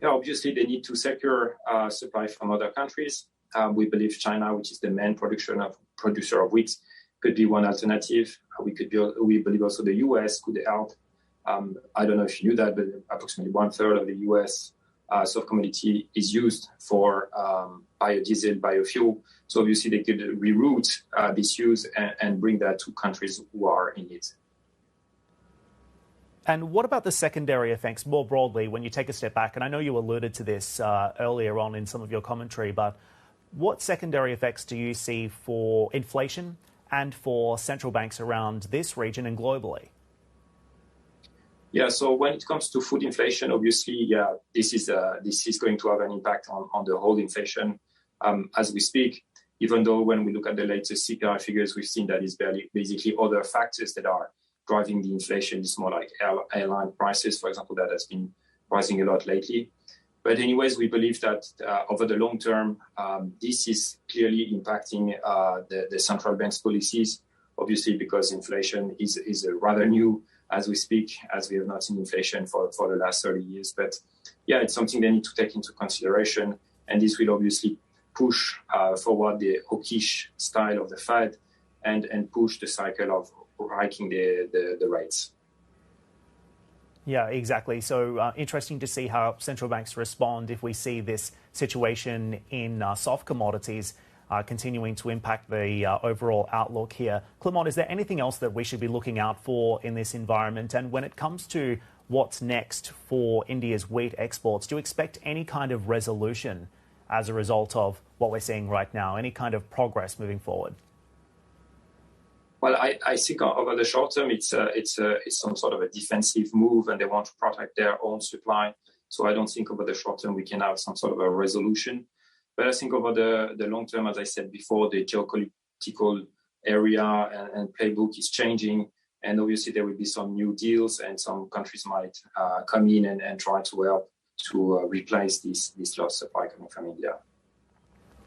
Yeah, obviously they need to secure supply from other countries. We believe China, which is the main producer of wheat, could be one alternative. We believe also the US could help. I don't know if you knew that, but approximately 1/3 of the US soft commodity is used for biodiesel, biofuel. So obviously they could reroute this use and bring that to countries who are in it. And what about the secondary effects more broadly when you take a step back? And I know you alluded to this earlier on in some of your commentary, but what secondary effects do you see for inflation and for central banks around this region and globally? Yeah, so when it comes to food inflation, obviously, this is going to have an impact on the whole inflation as we speak. Even though when we look at the latest CPI figures, we've seen that it's basically other factors that are driving the inflation. It's more like airline prices, for example, that has been rising a lot lately. But anyways, we believe that over the long term, this is clearly impacting the central bank's policies, obviously because inflation is rather new as we speak, as we have not seen inflation for the last 30 years. But yeah, it's something they need to take into consideration. And this will obviously push forward the hawkish style of the Fed and push the cycle of hiking the rates. Yeah, exactly. So interesting to see how central banks respond if we see this situation in soft commodities continuing to impact the overall outlook here. Clement, is there anything else that we should be looking out for in this environment? And when it comes to what's next for India's wheat exports, do you expect any kind of resolution as a result of what we're seeing right now? Any kind of progress moving forward? Well, I think over the short term, it's some sort of a defensive move, and they want to protect their own supply. So I don't think over the short term we can have some sort of a resolution. But I think over the long term, as I said before, the geopolitical area and playbook is changing, and obviously there will be some new deals, and some countries might come in and try to help to replace this lost supply coming from India.